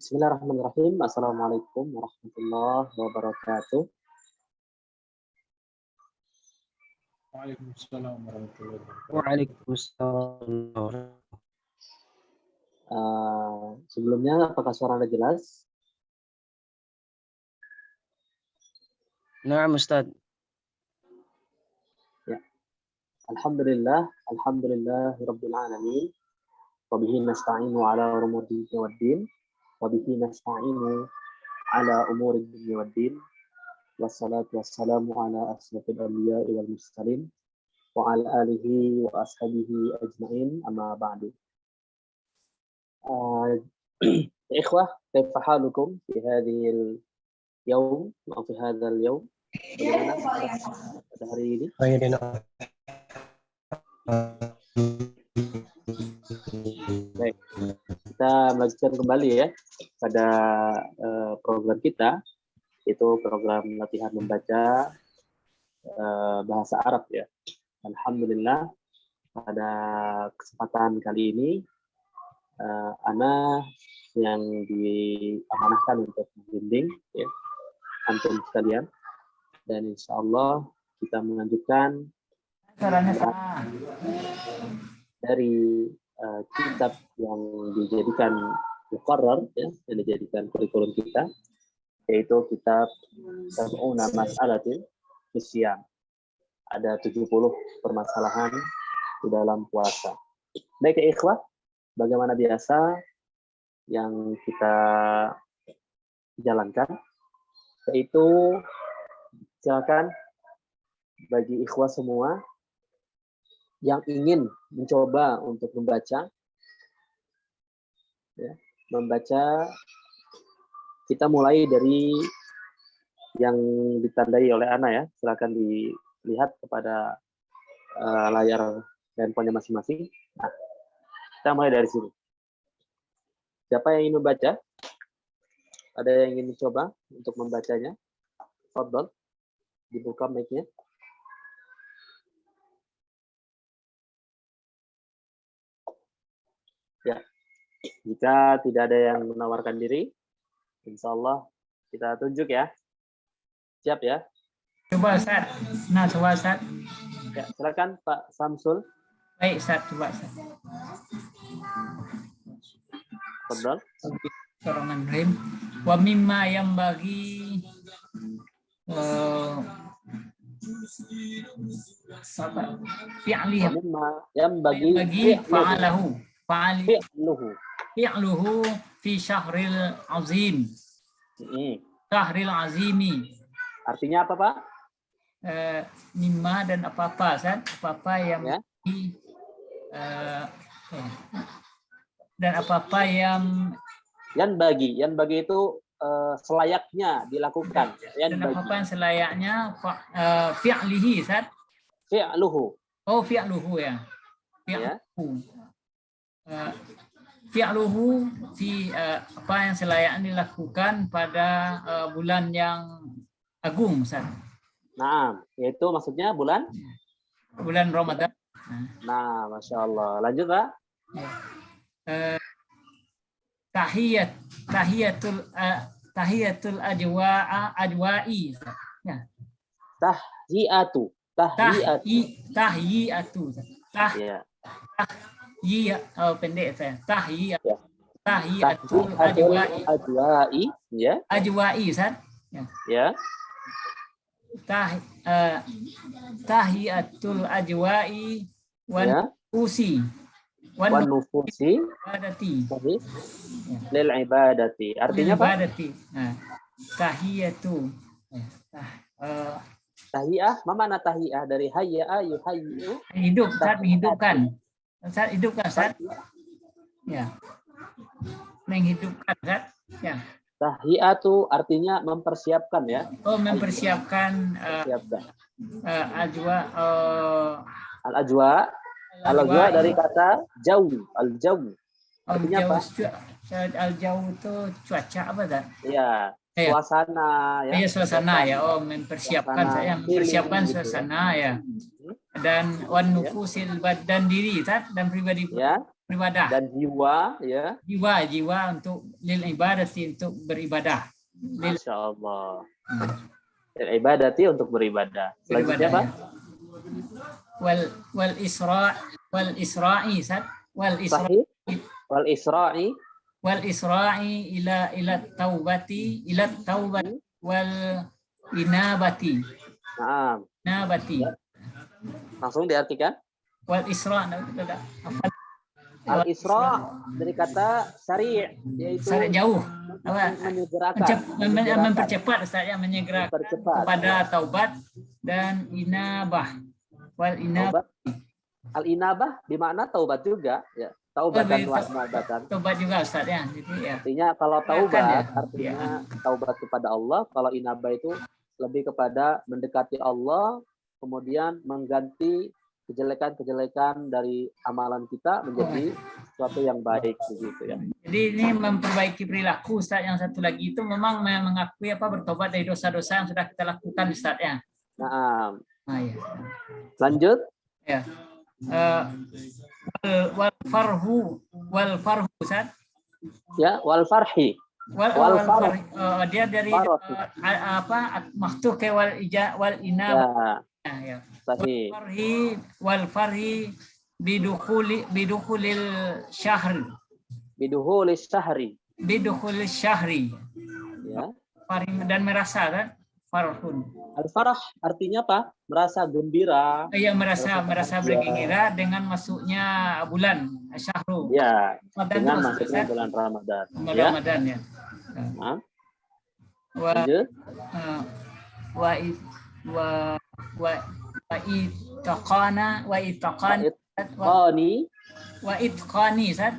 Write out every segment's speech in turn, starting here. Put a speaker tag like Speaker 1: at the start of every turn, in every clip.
Speaker 1: Bismillahirrahmanirrahim. Assalamualaikum warahmatullahi wabarakatuh.
Speaker 2: Waalaikumsalam warahmatullahi wabarakatuh.
Speaker 3: Waalaikumsalam.
Speaker 1: Sebelumnya, apakah suara Anda jelas?
Speaker 3: Naam Ustaz.
Speaker 1: Ya. Alhamdulillah rabbil alamin. Wa bihi nasta'inu ala umuri dunya waddin. Wa bihi nasta'inu ala umuri dunya waddin. Wassalatu wassalamu ala asrofil anbiya'i wal mursalin wa ala alihi wa ashabihi ajma'in, amma ba'du. Ikhwah, kaifa halukum fi hadhil yaum atau fi hadzal yaum? Bagaimana pada hari ini? Baik, kita melanjutkan kembali ya pada program kita, itu program latihan membaca bahasa Arab ya. Alhamdulillah, pada kesempatan kali ini Ana yang diamanahkan untuk membimbing ya antum sekalian, dan insya Allah kita melanjutkan dari kitab yang dijadikan muqarrar ya, yang dijadikan kurikulum kita, yaitu kitab Sab'una Mas'alatin Fisyam. Ada 70 permasalahan di dalam puasa. Baik ya ikhwah, bagaimana biasa yang kita jalankan, yaitu silakan bagi ikhwah semua yang ingin mencoba untuk membaca ya, kita mulai dari yang ditandai oleh Ana ya. Silakan dilihat kepada layar handphonenya masing-masing. Nah, kita mulai dari sini. Siapa yang ingin membaca? Ada yang ingin mencoba untuk membacanya? Fadhal, dibuka mic-nya. Ya, jika tidak ada yang menawarkan diri, insya Allah kita tunjuk ya. Siap ya?
Speaker 2: Coba Ustaz. Nah, coba Ustaz.
Speaker 1: Ya, silakan Pak Samsul.
Speaker 2: Baik Ustaz, coba Ustaz.
Speaker 1: Fadhal.
Speaker 2: Bismillahirrahmanirrahim. Wa mimma yang bagi fi'li
Speaker 1: yang bagi
Speaker 2: fa'alahu
Speaker 1: fi'luhu
Speaker 2: fi syahril azim. Syahril azimi.
Speaker 1: Artinya apa, Pak?
Speaker 2: Mimma dan apa-apa, Ustaz. Apa-apa yang
Speaker 1: ya.
Speaker 2: Dan apa-apa yang
Speaker 1: bagi itu selayaknya dilakukan.
Speaker 2: Dan apa-apa yang selayaknya fi'lihi, Ustaz.
Speaker 1: Fi'luhu.
Speaker 2: Oh, fi'luhu ya. Fi'luhu. Fi'luhu fi apa yang selayaknya dilakukan pada bulan yang agung, Ustaz.
Speaker 1: Nah, yaitu maksudnya bulan
Speaker 2: Ramadan.
Speaker 1: Nah, Masya Allah. Lanjut, Pak.
Speaker 2: Tahiyatul ajwa'i. Ya.
Speaker 1: Tahiyatu.
Speaker 2: Pendek saya.
Speaker 1: Tahiyatul ajwa'i. Ya.
Speaker 2: Ajwa'i, Ustaz.
Speaker 1: Ya.
Speaker 2: Tahiyatul ajwa'i wan nufusi.
Speaker 1: Wan nufusi lil ibadati. Artinya apa?
Speaker 2: Nah, tahiyatu.
Speaker 1: Tahiyah, mana tahiyah dari hayya yuhayyu?
Speaker 2: Hidup, saat menghidupkan. Saat hidupkan, saat. Ya. Menghidupkan, saat. Ya.
Speaker 1: Tahiyatu artinya mempersiapkan ya.
Speaker 2: Oh, mempersiapkan
Speaker 1: al-ajwa dari kata jauh, al-jauh. Artinya apa?
Speaker 2: Al-jauh itu cuaca apa kan?
Speaker 1: Iya, suasana ya.
Speaker 2: Iya, suasana ya. Oh, mempersiapkan saya mempersiapkan suasana ya. Dan wan nufusil dan diri dan pribadi.
Speaker 1: Ya.
Speaker 2: beribadah.
Speaker 1: Dan jiwa, ya.
Speaker 2: Jiwa untuk lil ibadati, untuk beribadah.
Speaker 1: Masya Allah. Lil ibadati, untuk beribadah. Selanjutnya Pak.
Speaker 2: Wal isra'i Ustaz.
Speaker 1: Sahih. Wal isra'i
Speaker 2: ila taubati wal inabati.
Speaker 1: Naam.
Speaker 2: Nabati.
Speaker 1: Langsung diartikan.
Speaker 2: Wal isra'
Speaker 1: Al isra' dari kata sari', yaitu
Speaker 2: jauh.
Speaker 1: menyegerakan,
Speaker 2: mempercepat Ustaz, ya, menyegerakan kepada taubat dan inabah. Wal inabah.
Speaker 1: Al inabah bermakna taubat juga, ya. Taubat dan wa'nabatan.
Speaker 2: Taubat juga Ustaz, ya. Jadi, ya.
Speaker 1: Artinya kalau taubat
Speaker 2: ya.
Speaker 1: artinya taubat kepada Allah, kalau inabah itu lebih kepada mendekati Allah, kemudian mengganti kejelekan-kejelekan dari amalan kita menjadi sesuatu yang baik, begitu ya.
Speaker 2: Jadi ini memperbaiki perilaku Ustaz. Yang satu lagi itu memang mengakui bertobat dari dosa-dosa yang sudah kita lakukan Ustaz, ya.
Speaker 1: Nah,
Speaker 2: ya.
Speaker 1: Lanjut.
Speaker 2: Ya. Wal farhu Ustaz.
Speaker 1: Ya, wal farhi.
Speaker 2: Wal farhi. Dia dari maktuh ke wal inab. Ya.
Speaker 1: Sahih.
Speaker 2: Wal farhi bidukhulil syahri. Bidukhulil syahri.
Speaker 1: Ya.
Speaker 2: Dan merasa kan? Farhun.
Speaker 1: Al-farah artinya apa? Merasa gembira.
Speaker 2: Iya, merasa bergembira dengan masuknya bulan Syahrul.
Speaker 1: Ya, dengan masuknya bulan Ramadan.
Speaker 2: Ramadan, ya. Wa itqani Ustaz.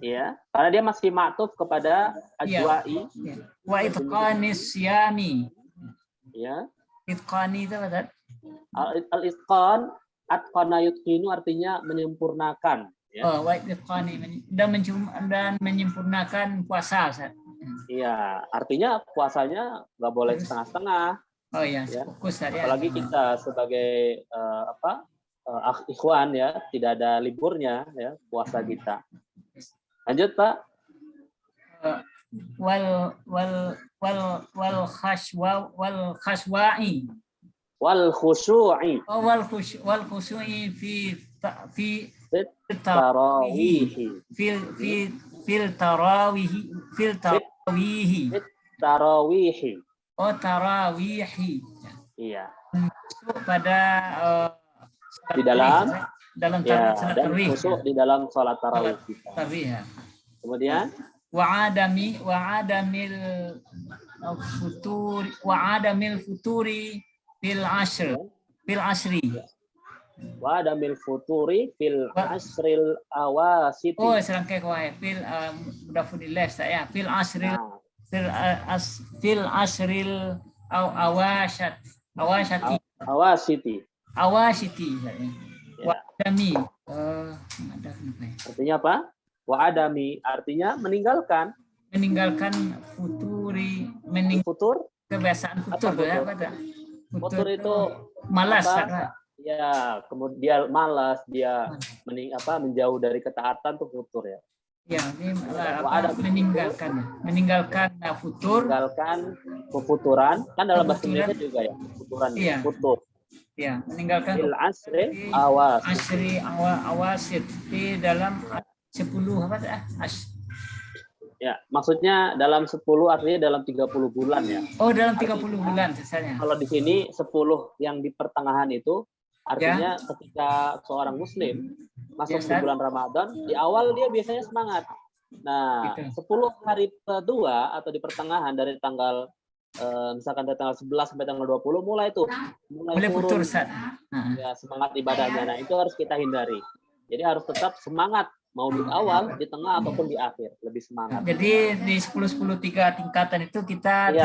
Speaker 1: Ya, karena dia masih ma'tuf kepada ajwa'i.
Speaker 2: Ya. Wa itqani siyami.
Speaker 1: Ya.
Speaker 2: Itqani itu apa?
Speaker 1: Al-itqan, atqana yutqinu artinya menyempurnakan. Ya.
Speaker 2: Wa itqani dan menyempurnakan puasa, Ustaz.
Speaker 1: Iya, artinya puasanya nggak boleh setengah-setengah.
Speaker 2: Oh iya, fokus ya.
Speaker 1: Apalagi kita sebagai ikhwan ya, tidak ada liburnya ya puasa kita. Lanjut Pak.
Speaker 2: Wal khashwa'i. Wal khushu'i fi tarawihi. Oh, tarawihi.
Speaker 1: Iya.
Speaker 2: Pada
Speaker 1: di dalam
Speaker 2: salat tarawih.
Speaker 1: Khusyuk di dalam salat tarawih kita.
Speaker 2: Ya.
Speaker 1: Kemudian
Speaker 2: wa'adamil futuri fil asri.
Speaker 1: Wa'adamil futuri fil asril awasiti.
Speaker 2: Oh, serangkai kuai fil mudafudillah saya fil asril fil asril awasiti. Wa'adami.
Speaker 1: Artinya apa? Wa'adami artinya meninggalkan
Speaker 2: futuri,
Speaker 1: futur,
Speaker 2: kebiasaan futur, apa?
Speaker 1: Futur itu
Speaker 2: malas,
Speaker 1: ya, kemudian malas, dia menjauh dari ketaatan tuh futur ya.
Speaker 2: Ya, ini meninggalkan futur,
Speaker 1: meninggalkan kefuturan, kan dalam bahasa Indonesia juga ya, futuran,
Speaker 2: iya.
Speaker 1: Futur.
Speaker 2: Ya, meninggalkan
Speaker 1: asri awasit di dalam 10 apa ya, maksudnya dalam 10 artinya dalam 30 bulan ya.
Speaker 2: Oh, dalam 30 bulan misalnya.
Speaker 1: Kalau di sini 10 yang di pertengahan itu artinya ketika seorang muslim masuk ke bulan Ramadan, di awal dia biasanya semangat. Nah, 10 hari kedua atau di pertengahan dari tanggal misalkan dari tanggal 11 sampai tanggal 20 mulai turun ya semangat ibadahnya. Nah, itu harus kita hindari. Jadi harus tetap semangat mau di awal, di tengah ataupun di akhir, lebih semangat.
Speaker 2: Jadi di 10-10 3 tingkatan itu kita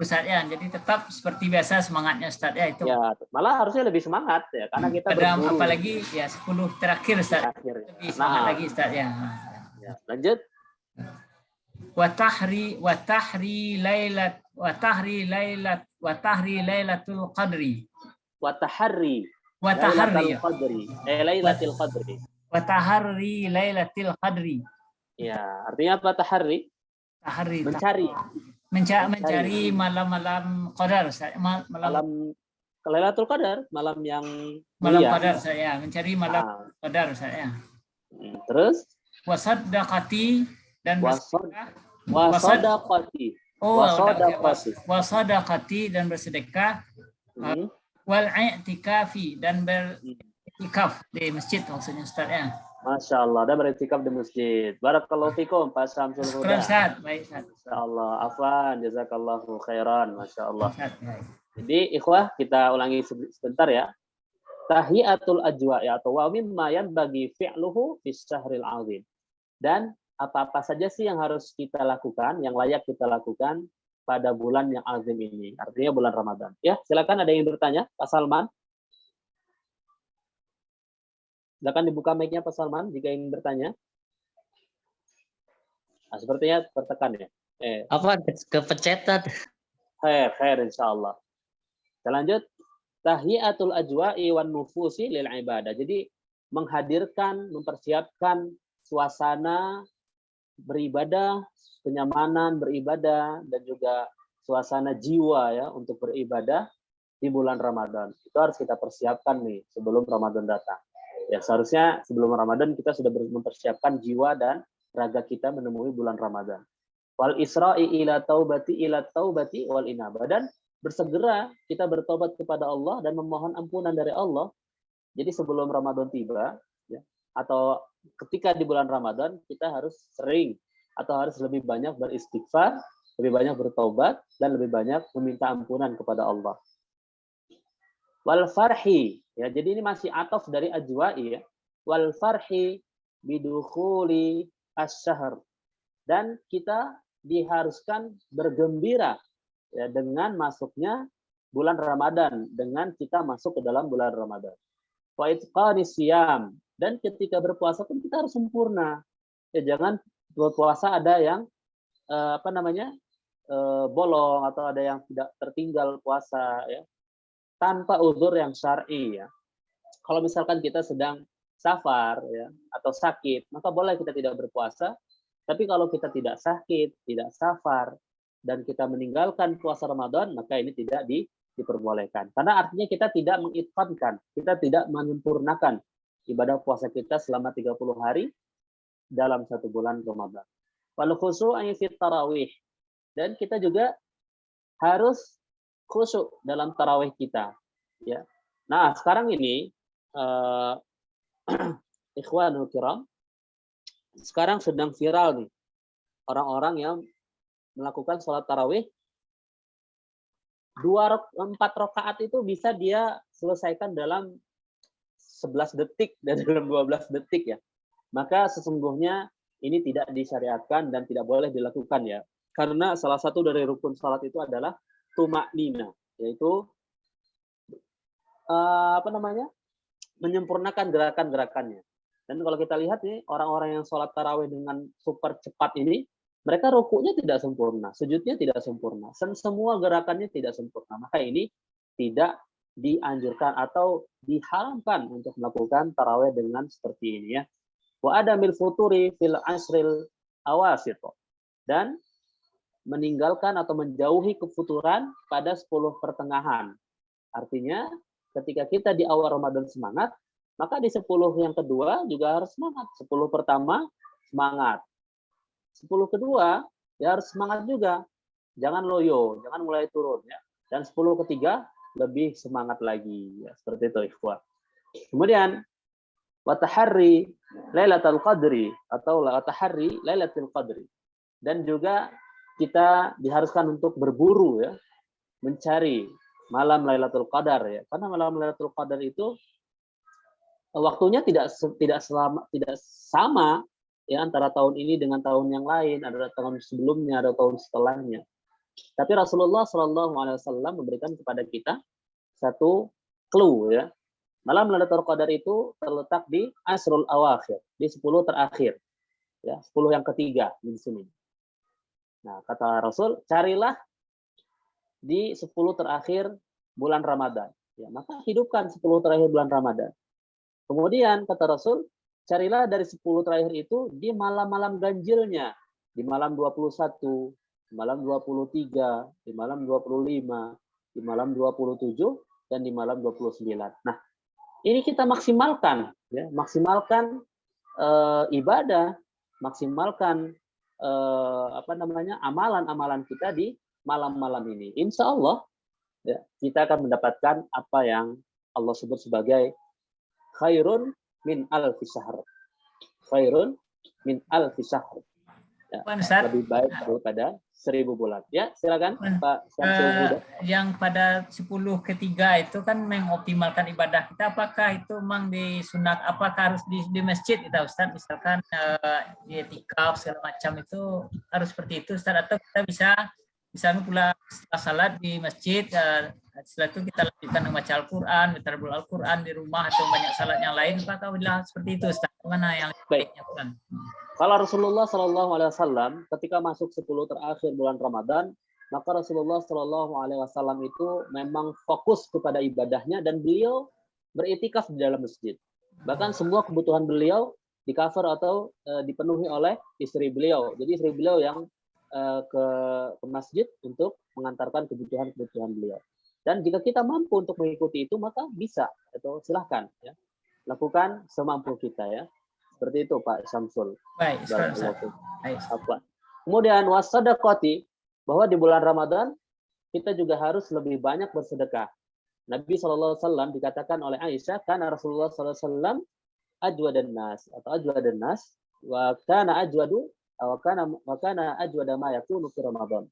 Speaker 2: Ustaz ya. Jadi tetap seperti biasa semangatnya Ustaz ya itu.
Speaker 1: Ya, malah harusnya lebih semangat ya karena kita
Speaker 2: berburu. Apalagi ya 10 terakhir Ustaz. Lebih semangat lagi Ustaz ya.
Speaker 1: Ya, lanjut.
Speaker 2: Wa tahri lailatul qadri.
Speaker 1: Wa tahri
Speaker 2: Lailatul
Speaker 1: qadri.
Speaker 2: wa taharri lailatul qadri.
Speaker 1: Ya, artinya apa tahari?
Speaker 2: Tahari,
Speaker 1: Mencari.
Speaker 2: mencari malam-malam qadar, malam
Speaker 1: Malam Lailatul Qadar, malam yang
Speaker 2: malam
Speaker 1: mulia.
Speaker 2: qadar saya, mencari malam
Speaker 1: Ah,
Speaker 2: qadar saya.
Speaker 1: terus
Speaker 2: Wasaddaqati dan bersedekah.
Speaker 1: wasadaqati.
Speaker 2: Wasadaqati dan bersedekah.
Speaker 1: Hmm.
Speaker 2: Wal i'tikafi dan beriktikaf di masjid maksudnya Ustaz ya.
Speaker 1: Masya Allah, dan beriktikaf di masjid. Barakallahu fikum, Pak Syamsul Huda.
Speaker 2: Ustaz, baik Ustaz.
Speaker 1: Masya Allah, afwan, jazakallahu khairan, Masya Allah.
Speaker 2: Ustaz, baik.
Speaker 1: Jadi ikhwah, kita ulangi sebentar ya. Tahiyatul ajwa ya, atau wa mimma yanbaghi fi'luhu fi syahril azim. Dan apa-apa saja sih yang harus kita lakukan, yang layak kita lakukan pada bulan yang azim ini, artinya bulan Ramadan. Ya, silakan ada yang bertanya, Pak Salman. Silakan dibuka mic-nya Pak Salman jika ingin bertanya. Nah, sepertinya tertekan ya.
Speaker 3: Apa kepencetan?
Speaker 1: Khair insyaallah. Kita lanjut. Tahiyatul ajwa'i wan nufusi lil ibadah. Jadi menghadirkan, mempersiapkan suasana beribadah, kenyamanan beribadah, dan juga suasana jiwa ya untuk beribadah di bulan Ramadan. Itu harus kita persiapkan nih sebelum Ramadan datang. Ya, seharusnya sebelum Ramadan kita sudah mempersiapkan jiwa dan raga kita menemui bulan Ramadan. Wal isra'i ila taubati wal inabah, dan bersegera kita bertobat kepada Allah dan memohon ampunan dari Allah. Jadi sebelum Ramadan tiba ya, atau ketika di bulan Ramadan kita harus sering atau harus lebih banyak beristighfar, lebih banyak bertobat, dan lebih banyak meminta ampunan kepada Allah. Wal farhi ya, jadi ini masih ataf dari ajwa'i ya. Wal farhi bidukhuli asy-syahr, dan kita diharuskan bergembira ya dengan masuknya bulan Ramadan, dengan kita masuk ke dalam bulan Ramadan. Wa itqanis siyam, dan ketika berpuasa pun kita harus sempurna. Ya, jangan berpuasa ada yang bolong atau ada yang tidak tertinggal puasa ya, tanpa uzur yang syar'i ya. Kalau misalkan kita sedang safar ya atau sakit, maka boleh kita tidak berpuasa. Tapi kalau kita tidak sakit, tidak safar, dan kita meninggalkan puasa Ramadan, maka ini tidak diperbolehkan. Karena artinya kita tidak mengitqankan, kita tidak menyempurnakan ibadah puasa kita selama 30 hari dalam satu bulan Ramadan. Wal khusyu'u fi tarawih, dan kita juga harus khusyuk dalam tarawih kita ya. Nah, sekarang ini ikhwanul kiram, sekarang sedang viral nih orang-orang yang melakukan sholat tarawih 4 rakaat itu bisa dia selesaikan dalam 11 detik dan dalam 12 detik ya. Maka sesungguhnya ini tidak disyariatkan dan tidak boleh dilakukan ya. Karena salah satu dari rukun salat itu adalah tumaknina, yaitu menyempurnakan gerakan-gerakannya. Dan kalau kita lihat nih, orang-orang yang sholat tarawih dengan super cepat ini, mereka rukuknya tidak sempurna, sujudnya tidak sempurna, semua gerakannya tidak sempurna. Maka ini tidak dianjurkan atau diharamkan untuk melakukan tarawih dengan seperti ini ya. Wa adamil futuri fil asril awasit, dan meninggalkan atau menjauhi kefuturan pada 10 pertengahan. Artinya ketika kita di awal Ramadan semangat, maka di 10 yang kedua juga harus semangat. 10 pertama semangat, 10 kedua ya harus semangat juga. Jangan loyo, jangan mulai turun ya. Dan 10 ketiga lebih semangat lagi ya, seperti itu ikhwah. Kemudian wa taharri lailatul qadri atau wa taharri lailatul qadri. Dan juga kita diharuskan untuk berburu ya, mencari malam Lailatul Qadar ya. Karena malam Lailatul Qadar itu waktunya tidak sama ya antara tahun ini dengan tahun yang lain, ada tahun sebelumnya, ada tahun setelahnya. Tapi Rasulullah SAW memberikan kepada kita satu clue ya. Malam Lailatul Qadar itu terletak di Asrul Awakhir, di 10 terakhir. Ya, 10 yang ketiga di sini. Nah, kata Rasul, carilah di 10 terakhir bulan Ramadan. Ya, maka hidupkan 10 terakhir bulan Ramadan. Kemudian kata Rasul, carilah dari 10 terakhir itu di malam-malam ganjilnya, di malam 21, di malam 23, di malam 25, di malam 27, dan di malam 29. Nah, ini kita maksimalkan, ya, maksimalkan ibadah, maksimalkan amalan-amalan kita di malam-malam ini. Insya Allah, ya, kita akan mendapatkan apa yang Allah sebut sebagai khairun min alfi syahr. Khairun min alfi syahr. Ya, lebih baik daripada 1000 bulan. Ya, silakan Pak Syamsul Huda.
Speaker 2: Yang pada 10 ketiga itu kan mengoptimalkan ibadah kita, apakah itu memang disunat, apakah harus di masjid kita Ustaz, misalkan di etikaf segala macam itu harus seperti itu Ustaz, atau kita bisa misalnya pula setelah salat di masjid, setelah itu kita lanjutkan membaca Al-Quran, mentadabbur Al-Quran di rumah atau banyak salat yang lain, apakah bila seperti itu Ustaz? Mana yang baiknya Quran?
Speaker 1: Kalau Rasulullah SAW ketika masuk 10 terakhir bulan Ramadan, maka Rasulullah SAW itu memang fokus kepada ibadahnya dan beliau beritikaf di dalam masjid. Bahkan semua kebutuhan beliau di cover atau dipenuhi oleh istri beliau. Jadi istri beliau yang ke masjid untuk mengantarkan kebutuhan-kebutuhan beliau. Dan jika kita mampu untuk mengikuti itu, maka bisa, atau silahkan, ya, lakukan semampu kita, ya. Seperti itu Pak Syamsul.
Speaker 2: Baik,
Speaker 1: Kemudian wasadaqati, bahwa di bulan Ramadan kita juga harus lebih banyak bersedekah. Nabi SAW dikatakan oleh Aisyah, karena Rasulullah SAW ajwadan nas atau ajwadan nas wa kana ajwadu wa kana ajwada ma yakunu fi Ramadan.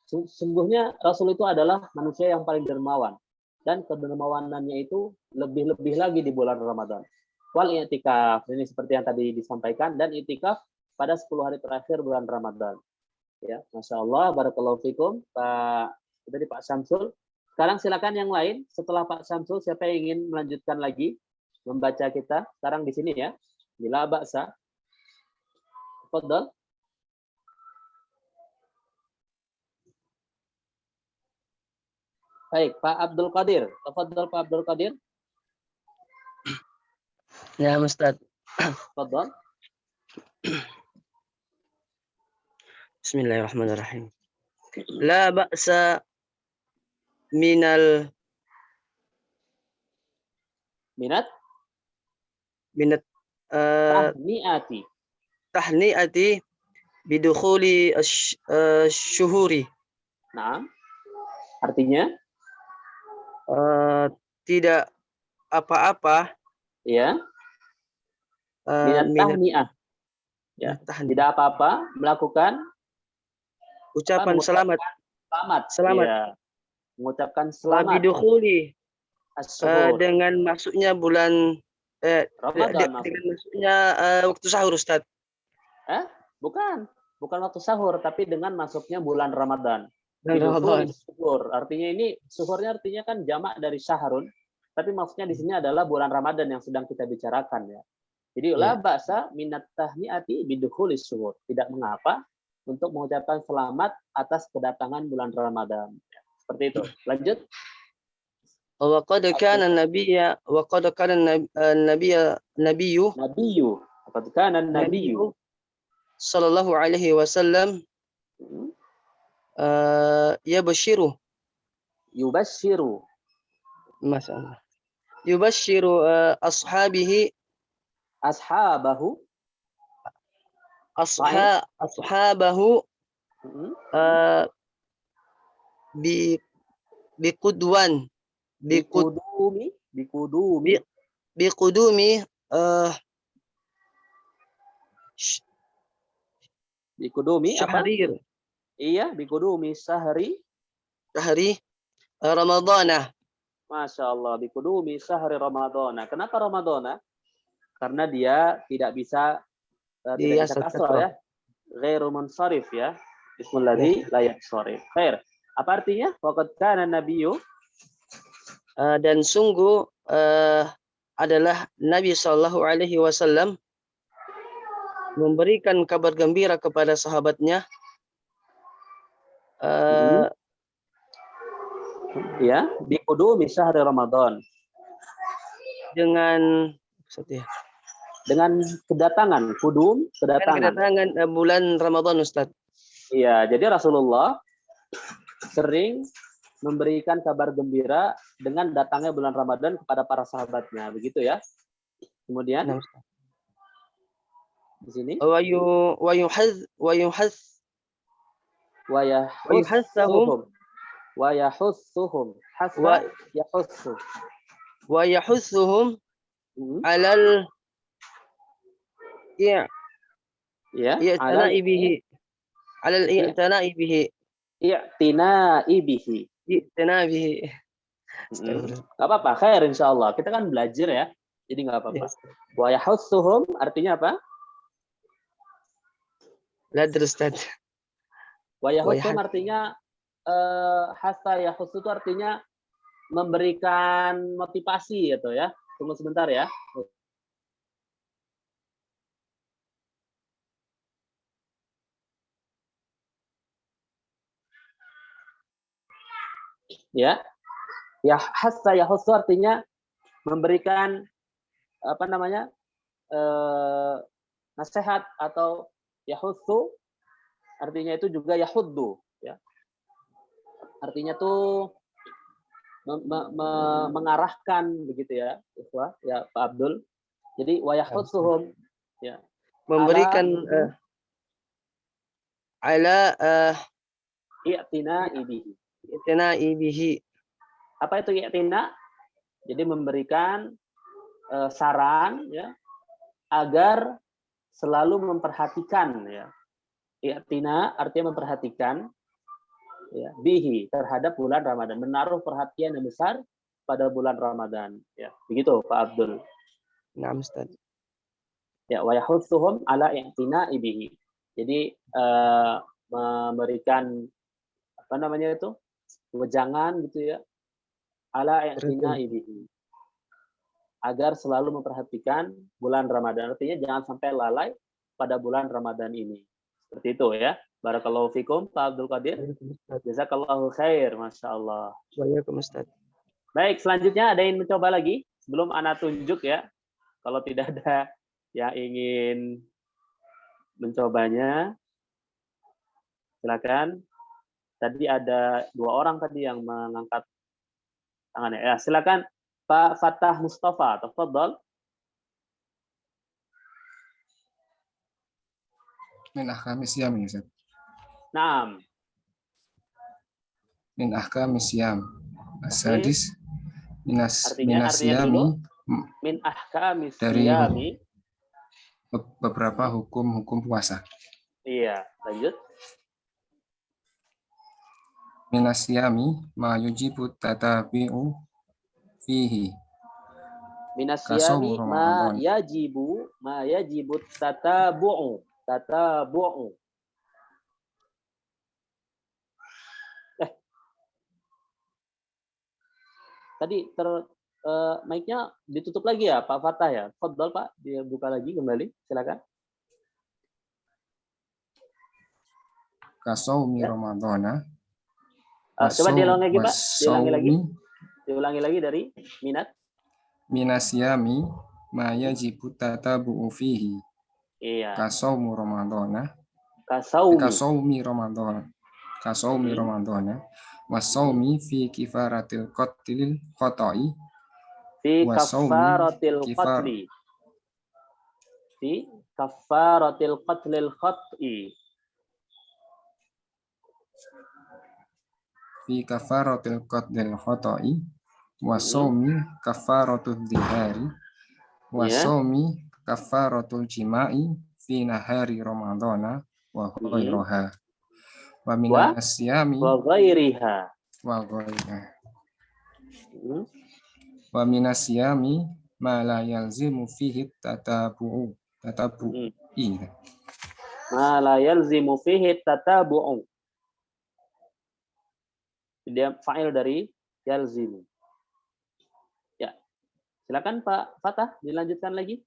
Speaker 1: Sungguhnya Rasul itu adalah manusia yang paling dermawan, dan kedermawanannya itu lebih-lebih lagi di bulan Ramadan. Wal i'tikaf, ini seperti yang tadi disampaikan, dan i'tikaf pada 10 hari terakhir bulan Ramadan. Ya, Masya Allah, barakallahu fikum, Pak Syamsul. Sekarang silakan yang lain, setelah Pak Syamsul, siapa yang ingin melanjutkan lagi membaca kita? Sekarang di sini ya, bila ba'sa. Fadhal. Baik, Pak Abdul Qadir. Tafadhal Pak Abdul Qadir.
Speaker 3: Ya, Ustaz.
Speaker 1: Tafadhal.
Speaker 3: Bismillahirrahmanirrahim. La ba'sa minat tahni'ati bidukhuli syuhuri.
Speaker 1: Nah, artinya
Speaker 3: tidak apa-apa,
Speaker 1: ya. Minat tahni'ah. Ya, tidak apa-apa melakukan
Speaker 3: ucapan selamat.
Speaker 1: Ya. Mengucapkan selamat.
Speaker 3: Bidukhuli, dengan masuknya bulan
Speaker 1: Ramadan.
Speaker 3: Dengan masuknya waktu sahur, Ustaz.
Speaker 1: Bukan waktu sahur, tapi dengan masuknya bulan Ramadan. Suhur. Artinya ini suhurnya artinya kan jamak dari syahrun, tapi maksudnya di sini adalah bulan Ramadan yang sedang kita bicarakan, ya. Jadi la ba'sa minat tahni'ati bidukhulis suhur. Tidak mengapa untuk mengucapkan selamat atas kedatangan bulan Ramadan. Seperti itu. Lanjut.
Speaker 3: Wa qad kana an-nabiyyu sallallahu alaihi wasallam yubashiru ashabahu
Speaker 1: Bikudumi
Speaker 3: syahrir.
Speaker 1: Iya, bikudumi sahri
Speaker 3: Ramadana.
Speaker 1: Masya Allah, bikudumi sahri Ramadana. Kenapa Ramadana? Karena dia tidak bisa kasrah, ya. Ghairu munsharif, ya. Bismilladzi la yansharif. Khair. Apa artinya? Waqad kana nabiyyu,
Speaker 3: dan sungguh adalah Nabi Shallallahu Alaihi Wasallam memberikan kabar gembira kepada sahabatnya
Speaker 1: ya, biqudumi syahri Ramadan,
Speaker 3: dengan
Speaker 1: dengan kedatangan kudum, kedatangan.
Speaker 3: Kedatangan bulan Ramadan, Ustaz.
Speaker 1: Iya, jadi Rasulullah sering memberikan kabar gembira dengan datangnya bulan Ramadan kepada para sahabatnya, begitu ya. Kemudian
Speaker 3: Nah, Ustaz.
Speaker 1: di sini
Speaker 3: wa
Speaker 1: yahussuhum hasa
Speaker 3: Wa-
Speaker 1: yahussu
Speaker 3: yahutsuhum alal
Speaker 1: ya alal
Speaker 3: i'tina'i bihi. Alal i'tina'i bihi.
Speaker 1: i'tina'i bihi.
Speaker 3: I'tina'i bihi.
Speaker 1: Nggak apa-apa, khair insyaallah. Kita kan belajar ya. Jadi nggak apa-apa.
Speaker 3: Yes.
Speaker 1: Wa yahussuhum artinya apa?
Speaker 3: Belajar, Ustaz.
Speaker 1: Wa yahussuhum artinya hasa yahussu itu artinya memberikan motivasi gitu ya. Tunggu sebentar ya. Ya. Ya hasa yahussu artinya memberikan apa namanya? Nasihat atau yahussu artinya itu juga yahuddu ya. Artinya tuh mengarahkan begitu ya, ya Pak Abdul. Jadi wa yahussuhum ya.
Speaker 3: Memberikan ala
Speaker 1: i'tina'i bihi.
Speaker 3: i'tina'i bihi.
Speaker 1: Apa itu i'tina? Jadi memberikan saran ya agar selalu memperhatikan ya. I'tina artinya memperhatikan ya, bihi terhadap bulan Ramadan, menaruh perhatian yang besar pada bulan Ramadan ya. Begitu Pak Abdul.
Speaker 3: Nah, Ustaz.
Speaker 1: Ya wa yahutsuhum ala i'tina'i bihi. Jadi memberikan apa namanya itu? Wejangan gitu ya. Ala i'tina'i bihi. Agar selalu memperhatikan bulan Ramadan. Artinya jangan sampai lalai pada bulan Ramadan ini. Seperti itu ya. Barakallahu fikum Pak Abdul Qadir. Jazakallahu khair, Masya Allah. Baik, selanjutnya ada yang mencoba lagi? Sebelum Ana tunjuk ya. Kalau tidak ada yang ingin mencobanya, silakan. Tadi ada 2 orang tadi yang mengangkat tangannya. Ya, silakan Pak Fatah Mustafa, tafadhal.
Speaker 4: Min ahkami siyam ya, Ustaz.
Speaker 1: Naam.
Speaker 4: Min ahkami siyam. As-sadis
Speaker 1: Artinya
Speaker 4: siyami
Speaker 1: min ahkami
Speaker 4: dari
Speaker 1: siyami.
Speaker 4: Beberapa hukum-hukum puasa.
Speaker 1: Iya, lanjut.
Speaker 4: Minas siyami ma yujibu tatabi'u fihi.
Speaker 1: Minas siyami ma yajibu tatabu'u. Tadi mic-nya ditutup lagi ya Pak Fatah ya. Fadhal Pak, dia buka lagi kembali. Silakan.
Speaker 4: Kasaumi Ramadhana.
Speaker 1: Coba diulangi lagi Pak. Diulangi lagi dari minat.
Speaker 4: Minas siyami ma yajibu tatabu'u fihi.
Speaker 1: Iya.
Speaker 4: Kasaumu Ramadhana.
Speaker 1: Kasaumi
Speaker 4: Ramadhana. Wasaumi fi kifaratil qatlil khata'i.
Speaker 1: Fi kafaratil qatli. Fi kafaratil qatlil khata'i.
Speaker 4: Fi kafaratil qatlil khata'i. Wasaumi kafaratul dhihari. Wasaumi kafaratul jima'i fi nahari Ramadhana wa ghairiha. Wa minas siyami
Speaker 1: wa ghairiha.
Speaker 4: Wa minas siyami ma la yalzimu fihi tatabu'i.
Speaker 1: Ma la yalzimu fihi tatabu'u. Dia fa'il dari yalzimu. Ya. Silakan Pak Fatah dilanjutkan lagi.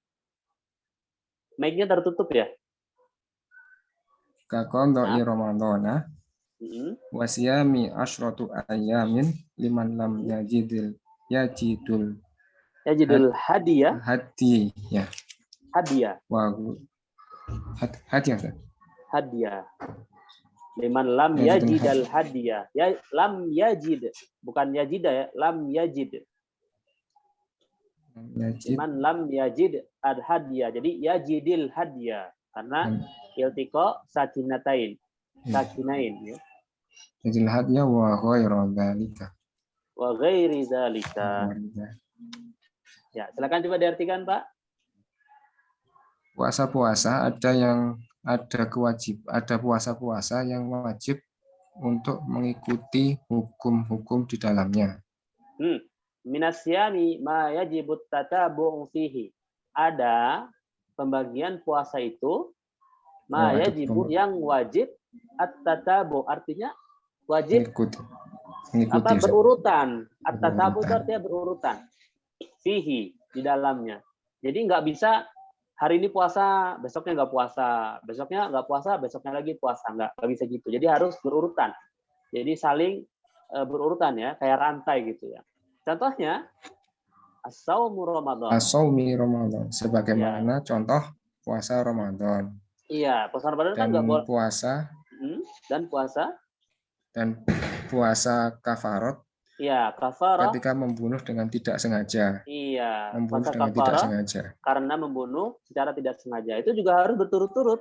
Speaker 1: Mic-nya tertutup ya.
Speaker 4: Kakondoi Ramadhana wa siyami asyratu ayyamin liman lam yajidul
Speaker 1: hadiyah
Speaker 4: hadi ya.
Speaker 1: hadiah.
Speaker 4: Hadiah. Ustaz.
Speaker 1: Hadiah. Liman lam
Speaker 4: Yajidul
Speaker 1: yajidal hadiah. Ya, lam yajid, bukan yajida ya, lam yajid.
Speaker 4: Yajid.
Speaker 1: Liman lam yajid ad hadiah. Jadi yajidil hadiah karena iltiqa sakinatain. Sakinain ya.
Speaker 4: Yajidul hadiah wa ghairu dzalika.
Speaker 1: Wa ghairi dzalika. Ya, silakan coba diartikan, Pak.
Speaker 4: Puasa-puasa ada puasa-puasa yang wajib untuk mengikuti hukum-hukum di dalamnya.
Speaker 1: Minasyami ma yajibut tatabu'u fihi. Ada pembagian puasa itu ma yajibu yang wajib at-tatabu, artinya wajib
Speaker 4: mengikuti
Speaker 1: berurutan. At-tatabu itu artinya berurutan. Fihi, di dalamnya. Jadi nggak bisa hari ini puasa, besoknya nggak puasa, besoknya nggak puasa, besoknya lagi puasa, nggak bisa gitu. Jadi harus berurutan. Jadi saling berurutan ya, kayak rantai gitu ya. Contohnya as-saumu Ramadan.
Speaker 4: As-saumi Ramadan, sebagaimana contoh puasa Ramadan.
Speaker 1: Iya, puasa Ramadan kan
Speaker 4: Dan
Speaker 1: nggak boleh.
Speaker 4: Dan puasa kafarat.
Speaker 1: Iya, kafarah.
Speaker 4: Ketika membunuh dengan tidak sengaja.
Speaker 1: Iya,
Speaker 4: membunuh
Speaker 1: puasa
Speaker 4: dengan tidak sengaja.
Speaker 1: Karena membunuh secara tidak sengaja. Itu juga harus berturut-turut.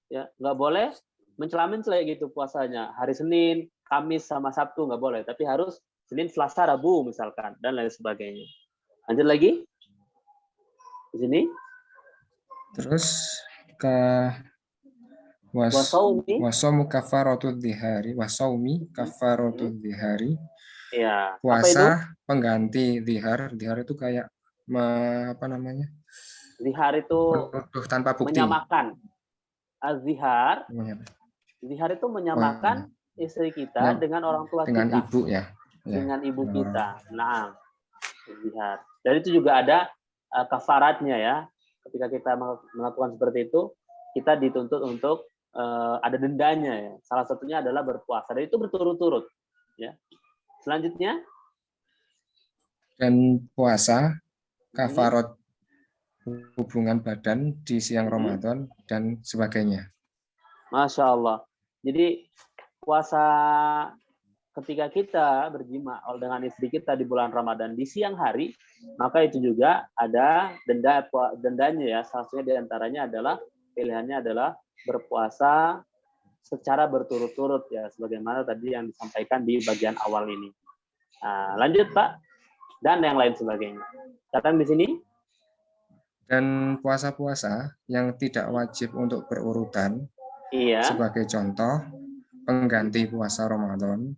Speaker 1: Ya, nggak boleh mencela-mencela gitu puasanya. Hari Senin, Kamis sama Sabtu nggak boleh, tapi harus Senin, Selasa, Rabu misalkan dan lain sebagainya. Lanjut lagi. Di sini.
Speaker 4: Terus ke wasomu kafaratul dzihari, wasaumi kafaratul dzihari.
Speaker 1: Ya,
Speaker 4: puasa pengganti dzihar. Dzihar itu kayak apa namanya?
Speaker 1: Dzihar itu
Speaker 4: tanpa bukti.
Speaker 1: Menyamakan. Az-zihar. Zihar itu menyamakan istri kita dengan orang tua
Speaker 4: dengan
Speaker 1: kita.
Speaker 4: Ibu ya.
Speaker 1: Dengan ibu kita. Nah, zihar. Dan itu juga ada kafaratnya ya. Ketika kita melakukan seperti itu, kita dituntut untuk ada dendanya ya. Salah satunya adalah berpuasa. Dan itu berturut-turut ya. Selanjutnya,
Speaker 4: dan puasa kafarat hubungan badan di siang Ramadan dan sebagainya.
Speaker 1: Masya Allah. Jadi puasa ketika kita berjima dengan istri kita di bulan Ramadan di siang hari, maka itu juga ada dendanya ya. Salah satunya diantaranya adalah pilihannya adalah berpuasa secara berturut-turut ya, sebagaimana tadi yang disampaikan di bagian awal ini. Nah, lanjut Pak, dan yang lain sebagainya. Catat di sini.
Speaker 4: Dan puasa-puasa yang tidak wajib untuk berurutan, sebagai contoh pengganti puasa Ramadan,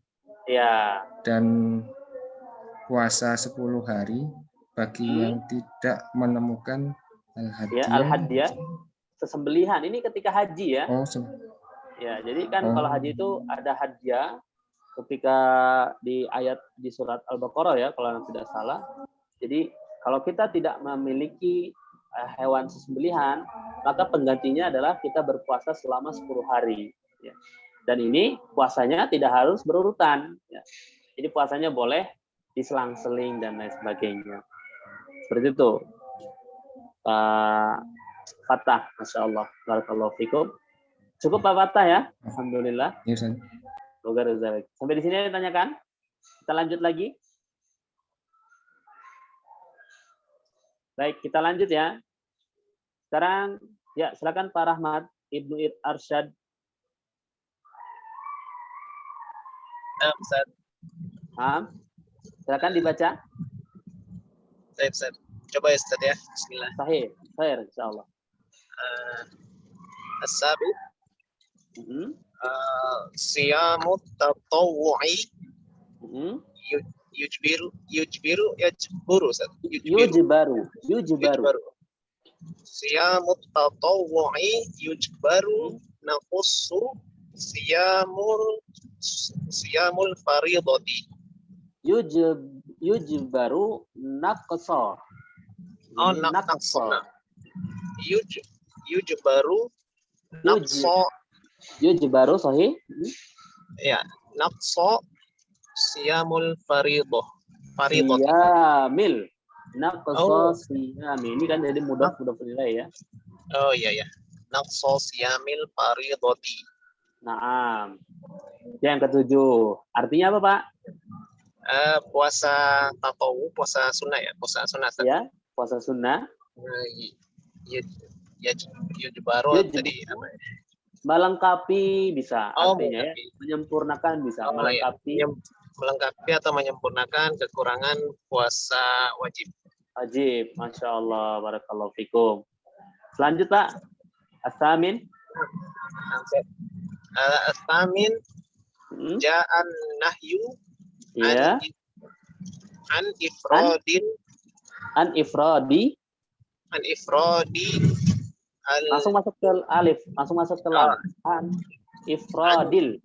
Speaker 4: dan puasa 10 hari bagi yang tidak menemukan
Speaker 1: al-hadiyah, sesembelihan. Ini ketika haji ya. Ya, jadi kan kalau haji itu ada hadiah ketika di ayat di surat Al-Baqarah ya, kalau tidak salah. Jadi kalau kita tidak memiliki hewan sesembelihan, maka penggantinya adalah kita berpuasa selama 10 hari. Ya. Dan ini puasanya tidak harus berurutan. Ya. Jadi puasanya boleh diselang-seling dan lain sebagainya. Seperti itu. Pak Fatah, Masya Allah. Barakallahu fikum. Cukup Pak Fatah ya? Alhamdulillah. Sampai di sini ditanyakan. Kita lanjut lagi. Baik, kita lanjut ya. Sekarang, ya silakan Pak Rahmat, Ibnu Arsyad. Silakan dibaca.
Speaker 5: Ustaz. Coba ya Ustaz ya. Bismillah.
Speaker 1: Sahih, insyaallah.
Speaker 5: As-sabi. Siyamut tatawwu'i. Yujbiru Ustaz. Yujbaru. Siyamut tatawwu'i yujbaru naqussu siyamul faridati.
Speaker 1: Yujbaru naqsa.
Speaker 5: Naqsa. Yujbaru naqsa.
Speaker 1: Yujbaru sahih.
Speaker 5: Ya, naqsa siyamul faridati.
Speaker 1: Naqsa siyami. Ini kan jadi mudhaf ilaih ya.
Speaker 5: Oh iya ya. Naqsa siyamil faridhati.
Speaker 1: Naam. Yang ketujuh. Artinya apa, Pak?
Speaker 5: Puasa tatawu, puasa sunnah ya, puasa sunnah.
Speaker 1: Ya, puasa sunnah.
Speaker 5: Yujbaru
Speaker 1: Yujb-
Speaker 5: tadi apa ya?
Speaker 1: Melengkapi bisa
Speaker 5: Oh,
Speaker 1: artinya ya.
Speaker 5: melengkapi.
Speaker 1: Menyempurnakan bisa.
Speaker 5: Oh, iya.
Speaker 1: Melengkapi
Speaker 5: Melengkapi atau menyempurnakan kekurangan puasa wajib.
Speaker 1: wajib. Masya Allah. Barakallahu fikum. Selanjut, Pak. As-samin.
Speaker 5: Astamin
Speaker 1: Hmm.
Speaker 5: ja'an nahyu
Speaker 1: Ya.
Speaker 5: an ifradin
Speaker 1: An ifradi. Langsung masuk ke alif. Langsung masuk ke lam. An ifradil.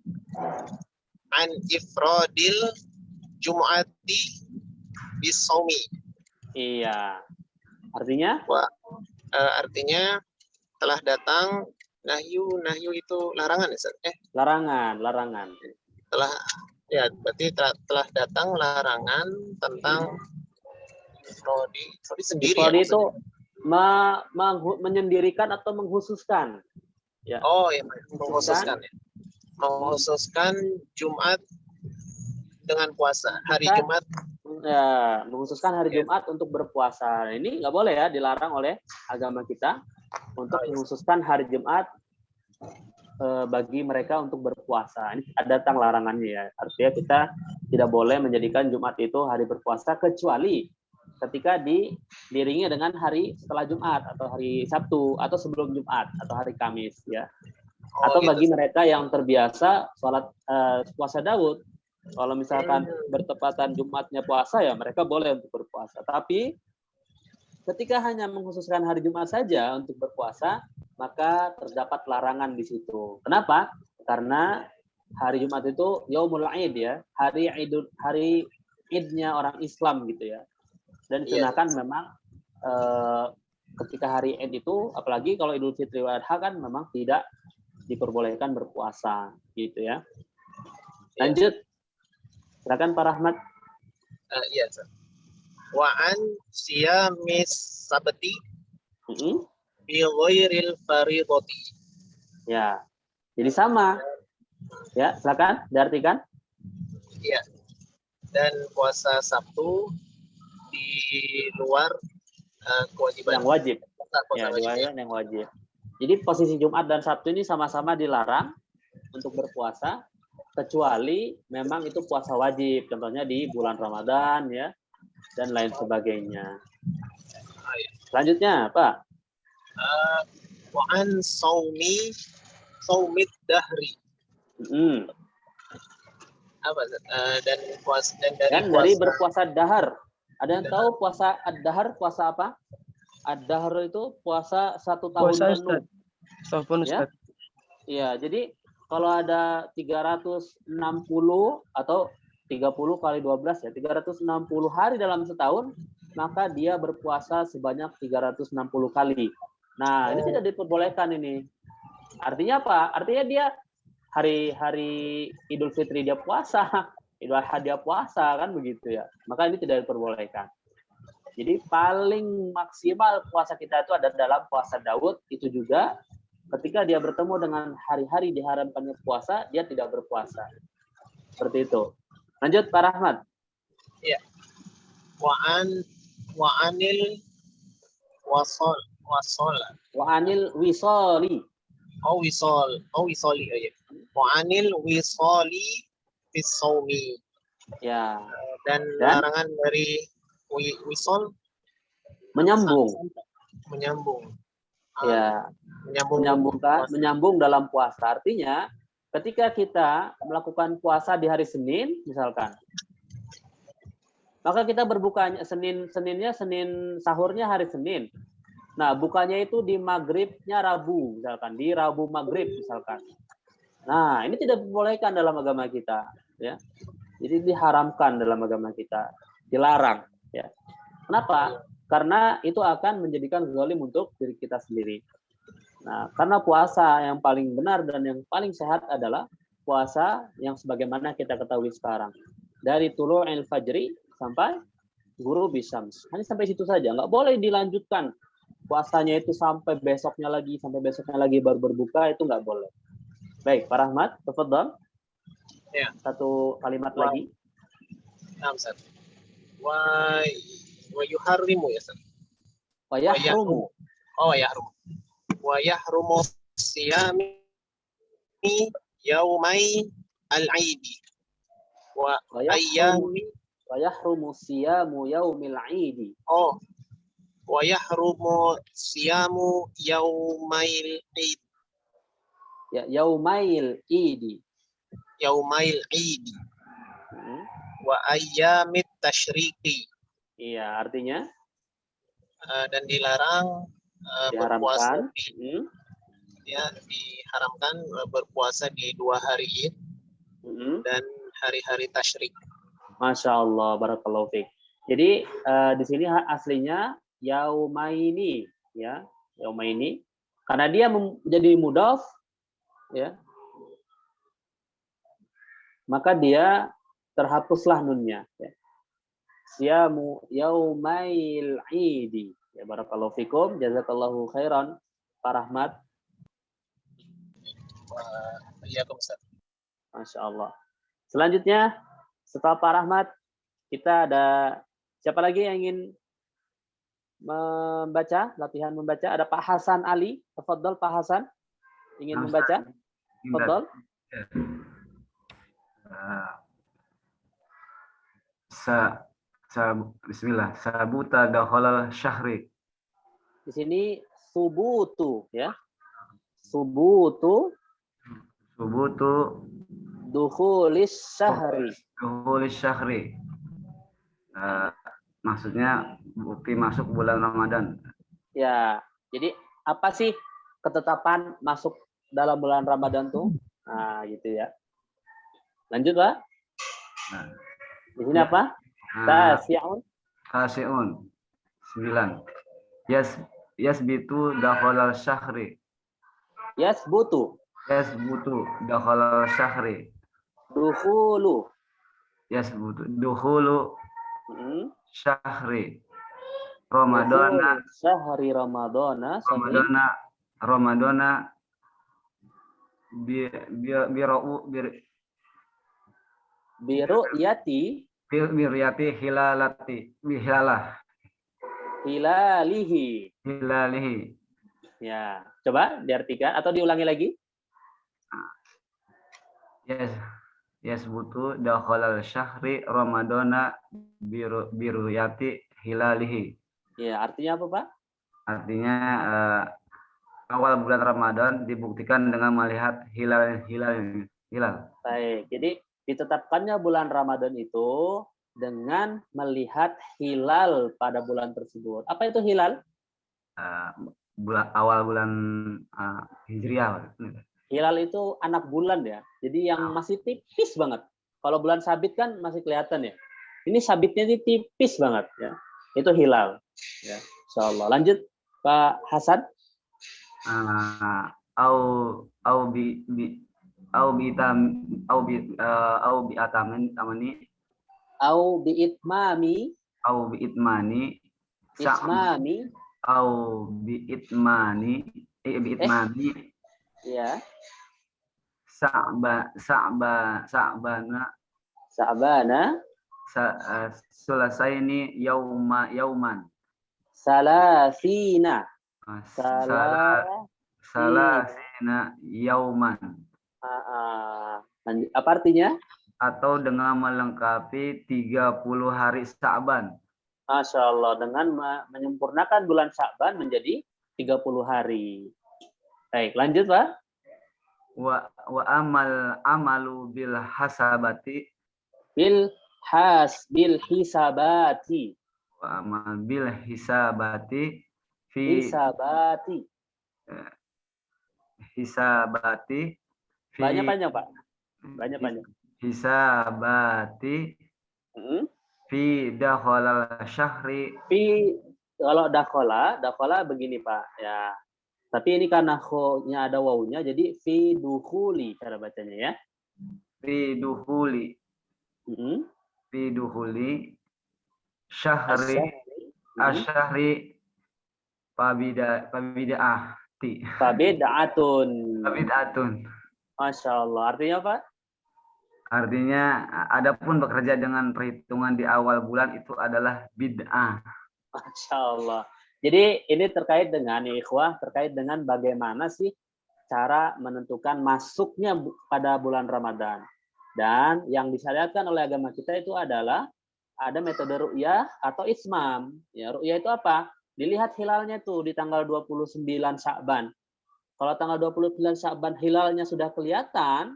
Speaker 5: an ifradil jum'ati bisaumi.
Speaker 1: Iya. Artinya?
Speaker 5: Artinya telah datang nahyu itu larangan ya, Ustaz?
Speaker 1: Larangan.
Speaker 5: Telah ya berarti telah datang larangan tentang ifradi sendiri
Speaker 1: Ifradi
Speaker 5: ya,
Speaker 1: itu menyendirikan atau menghususkan. Ya.
Speaker 5: Oh ya, menghususkan ya. Menghususkan Jumat dengan puasa. Hari
Speaker 1: Kita-
Speaker 5: Jumat
Speaker 1: Ya, menghususkan hari
Speaker 5: Ya.
Speaker 1: Jumat untuk berpuasa. Ini nggak boleh ya, dilarang oleh agama kita untuk menghususkan hari Jumat bagi mereka untuk berpuasa. Ini ada datang larangannya ya. Artinya kita tidak boleh menjadikan Jumat itu hari berpuasa kecuali ketika diiringi dengan hari setelah Jumat atau hari Sabtu atau sebelum Jumat atau hari Kamis ya. Atau
Speaker 5: gitu.
Speaker 1: bagi mereka yang terbiasa sholat puasa Daud, kalau misalkan bertepatan Jumatnya puasa ya mereka boleh untuk berpuasa. Tapi ketika hanya mengkhususkan hari Jumat saja untuk berpuasa, maka terdapat larangan di situ. Kenapa? Karena hari Jumat itu Yaumul Id ya, hari Idnya orang Islam gitu ya. Dan disunahkan memang ketika hari Id itu, apalagi kalau Idul Fitri wal Adha kan memang tidak diperbolehkan berpuasa gitu ya. Lanjut. Silakan Pak Rahmat.
Speaker 5: Iya, Ustaz. Wa an siyamis sabti bi ghairil faridati.
Speaker 1: Ya. Jadi sama. Ya, silakan diartikan.
Speaker 5: Iya. Dan puasa Sabtu di luar kewajiban.
Speaker 1: Yang wajib.
Speaker 5: Puasa
Speaker 1: Ya, di
Speaker 5: wajib.
Speaker 1: luar yang wajib. Jadi posisi Jumat dan Sabtu ini sama-sama dilarang untuk berpuasa kecuali memang itu puasa wajib, contohnya di bulan Ramadan ya dan lain sebagainya. Selanjutnya, Pak.
Speaker 5: Wa an saumid dahri. Apa? Dan puasa
Speaker 1: Dari berpuasa dahar. Ada yang tahu puasa ad-dahar puasa apa? Ad-dahar itu puasa 1 tahun
Speaker 3: Puasa
Speaker 1: penuh.
Speaker 3: Ustaz.
Speaker 1: Ya. Iya, jadi kalau ada 360 atau 30 kali 12 ya, 360 hari dalam setahun, maka dia berpuasa sebanyak 360 kali. Nah, ini tidak diperbolehkan ini. Artinya apa? Artinya dia hari Idul Fitri dia puasa, Idul Adha dia puasa, kan begitu ya. Maka ini tidak diperbolehkan. Jadi paling maksimal puasa kita itu ada dalam puasa Daud, itu juga ketika dia bertemu dengan hari-hari diharamkannya puasa, dia tidak berpuasa. Seperti itu. Lanjut Pak Rahmat.
Speaker 5: Ya. Wa anil
Speaker 1: wisoli.
Speaker 5: Wisoli. Oh ya. Wa anil wisoli bisaumi.
Speaker 1: Ya.
Speaker 5: Dan larangan dari wisol
Speaker 1: menyambung. Ya. Menyambung dalam puasa. Artinya ketika kita melakukan puasa di hari Senin misalkan, maka kita berbukanya Senin sahurnya hari Senin. Nah, bukanya itu di maghribnya Rabu misalkan, di Rabu maghrib misalkan. Nah, ini tidak dibolehkan dalam agama kita, ya. Jadi diharamkan dalam agama kita, dilarang, ya. Kenapa? Karena itu akan menjadikan zalim untuk diri kita sendiri. Nah, karena puasa yang paling benar dan yang paling sehat adalah puasa yang sebagaimana kita ketahui sekarang. Dari tulu'il fajri sampai ghurubi syams. Hanya sampai situ saja, nggak boleh dilanjutkan. Puasanya itu sampai besoknya lagi baru berbuka, itu nggak boleh. Baik, Pak Rahmat, tafadhal.
Speaker 5: Ya.
Speaker 1: Satu kalimat lagi.
Speaker 5: Nah, Ustaz. Wa yuharrimu ya, Ustaz.
Speaker 1: Wa yahrumu.
Speaker 5: Oh, yahrum. Wa yahrumu siyami yaumai al-aidi. Wa ayyami.
Speaker 1: Wa yahrumu siyamu yaumil aidi.
Speaker 5: Oh. Wa yahrumu siyamu yaumail id.
Speaker 1: Ya, yaumail idi.
Speaker 5: Yaumail idi. Wa ayyamit tasyriki.
Speaker 1: Iya, artinya
Speaker 5: dan dilarang berpuasa diharamkan berpuasa di 2 hari Id dan hari-hari tasyrik.
Speaker 1: Masya Allah, barakallahu fiik. Jadi di sini aslinya yaumaini, ya, yaumaini. Karena dia menjadi mudhaf, ya, maka dia terhapuslah nunnya. Ya. Siyamu yaumail idi. Ya, barakallahu fikum, jazakallahu khairan, Pak Rahmat.
Speaker 5: Waalaikumsalam.
Speaker 1: Masya Allah. Selanjutnya, setelah Pak Rahmat, kita ada siapa lagi yang ingin membaca, latihan membaca? Ada Pak Hasan Ali. Tafadhol Pak Hasan. Ingin membaca? Tafadhol.
Speaker 6: Bismillah. Sabuta dakhalal syahri.
Speaker 1: Di sini subutu, ya. Subutu dukhulis syahri.
Speaker 6: Dukhulis syahri. Maksudnya bukti masuk bulan Ramadan.
Speaker 1: Ya, jadi apa sih ketetapan masuk dalam bulan Ramadan tuh? Nah, gitu ya. Lanjut, Pak.
Speaker 6: Nah,
Speaker 1: di sini apa? Tasi'un.
Speaker 6: 9. Yasbitu dakhalal syahri.
Speaker 1: Yasbutu
Speaker 6: dakhalal syahri.
Speaker 1: Dukhulu.
Speaker 6: Yasbutu dukhulu syahri. Ramadana
Speaker 1: syahri Ramadana.
Speaker 6: Ramadana
Speaker 1: biru'yati hilalihi. Ya, coba diartikan atau diulangi lagi.
Speaker 6: Yasbutu dakhalal syahri Ramadana biru'yati hilalihi.
Speaker 1: Ya, artinya apa, Pak?
Speaker 6: Artinya awal bulan Ramadan dibuktikan dengan melihat hilal.
Speaker 1: Baik, jadi ditetapkannya bulan Ramadan itu dengan melihat hilal pada bulan tersebut. Apa itu hilal?
Speaker 6: Awal bulan Hijriah.
Speaker 1: Hilal itu anak bulan ya. Jadi yang masih tipis banget. Kalau bulan sabit kan masih kelihatan ya. Ini sabitnya ini tipis banget ya. Itu hilal. Ya, insyaallah. Lanjut Pak Hasan. Ya. Sa'bana
Speaker 6: sulasaini yauman.
Speaker 1: Salasina
Speaker 6: yauman.
Speaker 1: Apa artinya?
Speaker 6: Atau dengan melengkapi 30 hari Sa'ban.
Speaker 1: Masya Allah, dengan menyempurnakan bulan Sa'ban menjadi 30 hari. Baik, lanjut Pak.
Speaker 6: Wa amalu bil hisabati. Wa amal bil hisabati hisabati
Speaker 1: banyak Pak. Banyak.
Speaker 6: Hisabati fi dakhalal syahri.
Speaker 1: Kalau dakhala begini Pak ya. Tapi ini karena kho-nya ada wawunya jadi fi dukhuli cara bacanya ya.
Speaker 6: Fi dukhuli. Fi dukhuli syahri asyahri pabida'ati.
Speaker 1: Fabid'atun.
Speaker 6: Pabid'atun.
Speaker 1: Masya Allah. Artinya apa?
Speaker 6: Artinya adapun bekerja dengan perhitungan di awal bulan itu adalah bid'ah.
Speaker 1: Masya Allah. Jadi ini terkait dengan ya ikhwah, terkait dengan bagaimana sih cara menentukan masuknya pada bulan Ramadan. Dan yang disyariatkan oleh agama kita itu adalah ada metode ru'yah atau ismam. Ya, ru'yah itu apa? Dilihat hilalnya tuh di tanggal 29 Sya'ban. Kalau tanggal 29 Sya'ban hilalnya sudah kelihatan,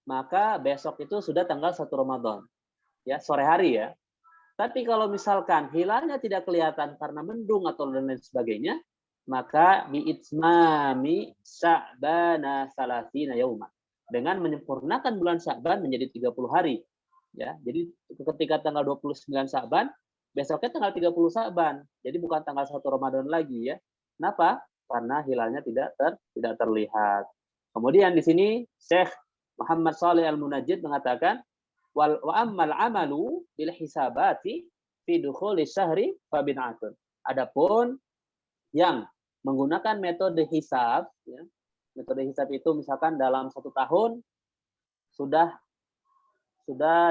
Speaker 1: maka besok itu sudah tanggal 1 Ramadan. Ya, sore hari ya. Tapi kalau misalkan hilalnya tidak kelihatan karena mendung atau dan lain sebagainya, maka bi'itmami Sya'bana salasina yauma. Dengan menyempurnakan bulan Sya'ban menjadi 30 hari. Ya, jadi ketika tanggal 29 Sya'ban, besoknya tanggal 30 Sya'ban. Jadi bukan tanggal 1 Ramadan lagi ya. Kenapa? Karena hilalnya tidak terlihat. Kemudian di sini Syekh Muhammad Shalih Al-Munajjid mengatakan wa ammal amalu bil hisabati fi dukhuli syahri fa bid'atun. Adapun yang menggunakan metode hisab ya. Metode hisab itu misalkan dalam 1 tahun sudah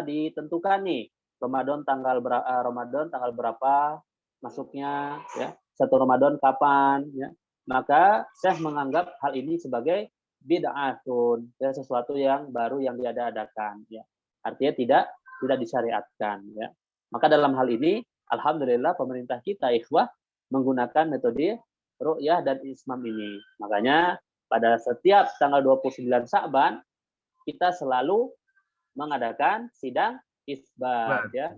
Speaker 1: ditentukan nih Ramadan tanggal berapa masuknya ya. 1 Ramadan kapan ya. Maka Syekh menganggap hal ini sebagai bid'atun, ya, sesuatu yang baru yang diada-adakan ya. Artinya tidak disyariatkan ya. Maka dalam hal ini alhamdulillah pemerintah kita ikhwah menggunakan metode ru'yah dan ismam ini. Makanya pada setiap tanggal 29 Sya'ban kita selalu mengadakan sidang isbat ya.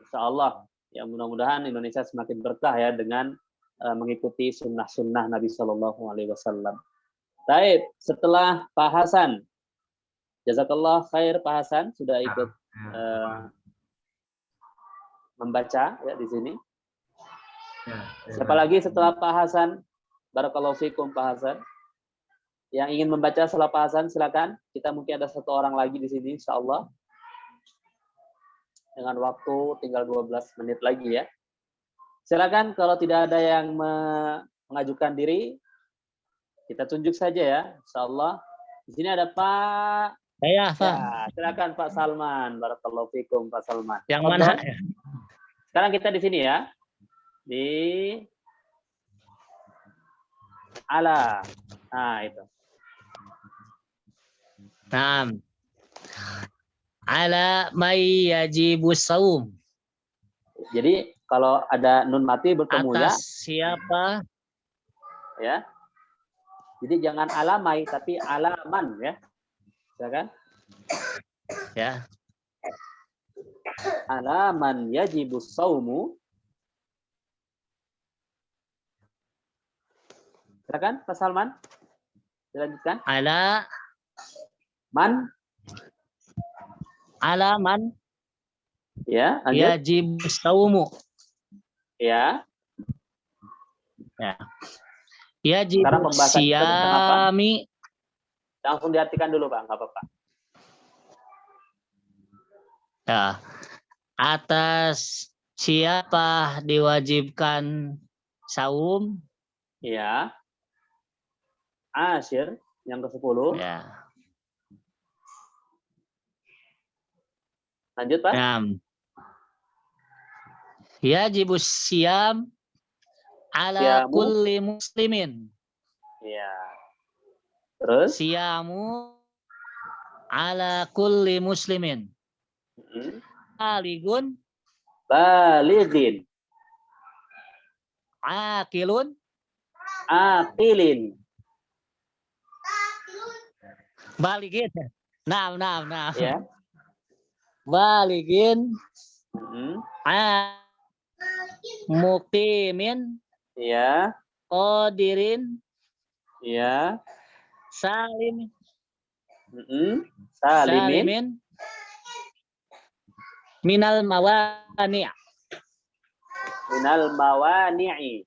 Speaker 1: Insyaallah ya, mudah-mudahan Indonesia semakin berkah ya dengan mengikuti sunnah-sunnah Nabi Shallallahu Alaihi Wasallam. Baik, setelah Pak Hasan, jazakallah khair Pak Hasan sudah ikut membaca ya di sini. Siapa lagi setelah Pak Hasan? Barakallahu fikum Pak Hasan. Yang ingin membaca setelah Pak Hasan silakan. Kita mungkin ada 1 orang lagi di sini insyaallah. Dengan waktu tinggal 12 menit lagi ya. Silakan kalau tidak ada yang mengajukan diri, kita tunjuk saja ya, insyaallah. Di sini ada Pak.
Speaker 7: Saya, Pak.
Speaker 1: Ya, silakan Pak Salman. Barakallahu fikum Pak Salman.
Speaker 7: Yang mana?
Speaker 1: Sekarang kita di sini ya. Di ala. Nah, itu.
Speaker 7: Naam. Ala may yajibus saum.
Speaker 1: Jadi kalau ada nun mati bertemu ya.
Speaker 7: Atas siapa?
Speaker 1: Ya. Jadi jangan alamai tapi alaman ya. Silakan.
Speaker 7: Ya.
Speaker 1: Alaman yajibus saumu. Silakan Pak Salman. Dilanjutkan.
Speaker 7: Ala
Speaker 1: Man.
Speaker 7: alaman
Speaker 1: Ya, lanjut.
Speaker 7: yajibus saumu.
Speaker 1: Ya.
Speaker 7: Ya. Yajibus
Speaker 1: Sekarang pembahasan kita tentang apa?
Speaker 7: siyami.
Speaker 1: Langsung diartikan dulu Pak, nggak apa-apa.
Speaker 7: Ya. Atas siapa diwajibkan saum?
Speaker 1: Ya. Asyir yang ke-10.
Speaker 7: Ya.
Speaker 1: Lanjut Pak.
Speaker 7: Naam. Yajibus siyam ala
Speaker 1: Siyamu.
Speaker 7: kulli muslimin.
Speaker 1: Ya. Terus
Speaker 7: Siyamu ala kulli muslimin. Aligun,
Speaker 1: balighin,
Speaker 7: akilun,
Speaker 1: aqilin.
Speaker 7: baligin. Naam.
Speaker 1: Ya.
Speaker 7: Baligin,
Speaker 1: Mm-mm.
Speaker 7: muqimin,
Speaker 1: Ya.
Speaker 7: qadirin,
Speaker 1: Ya.
Speaker 7: salim,
Speaker 1: Mm-mm. Salimin.
Speaker 7: minal mawani'.
Speaker 1: Minal mawani'i.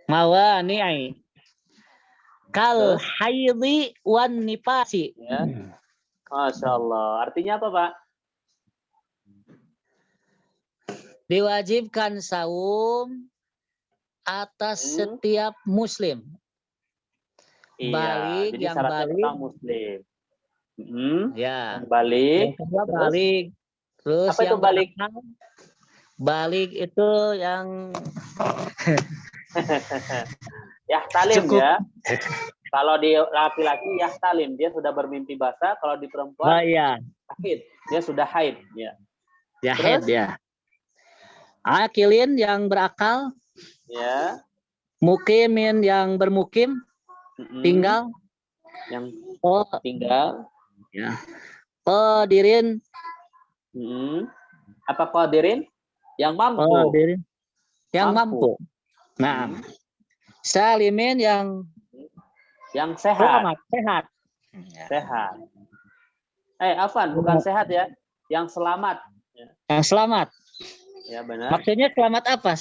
Speaker 7: Mawani'i. Kal haidhi wan nifasi.
Speaker 1: Ya. Masya Allah. Artinya apa Pak?
Speaker 7: Diwajibkan saum atas setiap muslim.
Speaker 1: Iya,
Speaker 7: Balik,
Speaker 1: jadi
Speaker 7: yang
Speaker 1: syaratnya
Speaker 7: balik.
Speaker 1: tentang muslim.
Speaker 7: Ya.
Speaker 1: Yang balik.
Speaker 7: Yang kedua
Speaker 1: terus?
Speaker 7: balik. Terus
Speaker 1: Apa itu
Speaker 7: yang
Speaker 1: balik?
Speaker 7: berakal. Balik itu yang
Speaker 1: Yahtalim
Speaker 7: cukup.
Speaker 1: ya. Kalau di laki-laki yahtalim, dia sudah bermimpi basah. Kalau di
Speaker 7: Oh
Speaker 1: perempuan
Speaker 7: iya,
Speaker 1: haid, dia sudah haid. Ya.
Speaker 7: ya
Speaker 1: Terus?
Speaker 7: head ya. Akilin yang berakal,
Speaker 1: Ya.
Speaker 7: mukimin yang bermukim, tinggal.
Speaker 1: Yang
Speaker 7: Oh
Speaker 1: tinggal.
Speaker 7: ya. Qadirin,
Speaker 1: Apa qadirin? Yang mampu.
Speaker 7: qadirin yang mampu. Nah, salimin yang
Speaker 1: sehat.
Speaker 7: selamat, sehat.
Speaker 1: Sehat. Afan, bukan sehat ya. Yang selamat.
Speaker 7: Yang selamat.
Speaker 1: Ya benar.
Speaker 7: Maksudnya selamat apa?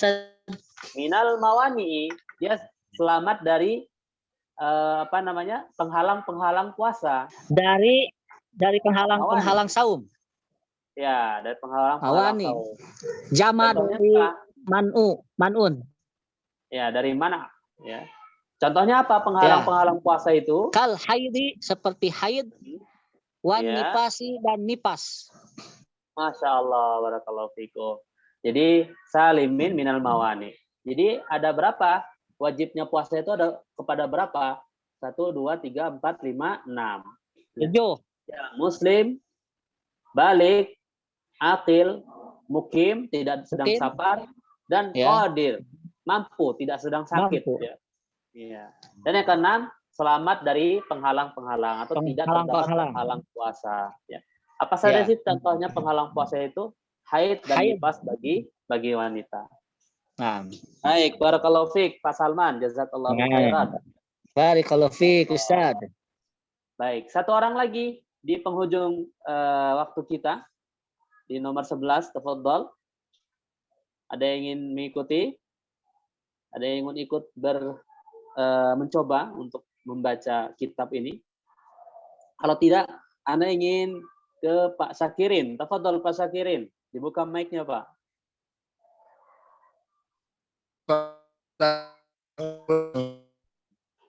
Speaker 1: Minal mawani, dia selamat dari penghalang-penghalang puasa.
Speaker 7: Dari penghalang-penghalang saum.
Speaker 1: Ya, dari penghalang-penghalang
Speaker 7: Mawani.
Speaker 1: saum.
Speaker 7: Jama
Speaker 1: Contohnya
Speaker 7: dari
Speaker 1: apa?
Speaker 7: manun.
Speaker 1: Ya, dari mana? Ya. Contohnya apa penghalang-penghalang puasa itu?
Speaker 7: Kal haidi, seperti haid, wan
Speaker 1: Ya.
Speaker 7: nipasi dan nipas.
Speaker 1: Masya Allah, barakallahu fikum. Jadi salimin minal mawani. Jadi ada berapa? Wajibnya puasa itu ada kepada berapa? 1, 2, 3, 4, 5, 6.
Speaker 7: 7.
Speaker 1: Ya, muslim, balik, akil, mukim, tidak sedang
Speaker 7: Mukim.
Speaker 1: safar, dan
Speaker 7: Ya.
Speaker 1: qadir, mampu, tidak sedang sakit.
Speaker 7: Mampu.
Speaker 1: Ya. Iya. Dan yang keenam, selamat dari penghalang-penghalang atau tidak terdapat
Speaker 7: Penghalang-penghalang.
Speaker 1: penghalang puasa. Ya. Apa saja
Speaker 7: Ya.
Speaker 1: sih contohnya penghalang puasa itu? Haid dan
Speaker 7: Haid.
Speaker 1: nifas bagi wanita.
Speaker 7: Nah,
Speaker 1: Baik, barakallahu fiik, Pak Salman, jazakallahu
Speaker 7: Nah.
Speaker 1: khairan.
Speaker 7: barakallahu fiik Ustaz.
Speaker 1: Baik, satu orang lagi di penghujung waktu kita di nomor 11, tafadhol. Ada yang ingin mengikuti? Ada yang ingin ikut mencoba untuk membaca kitab ini? Kalau tidak, Anda ingin ke Pak Syakirin. Tafadhol Pak Syakirin, dibuka mic-nya, Pak.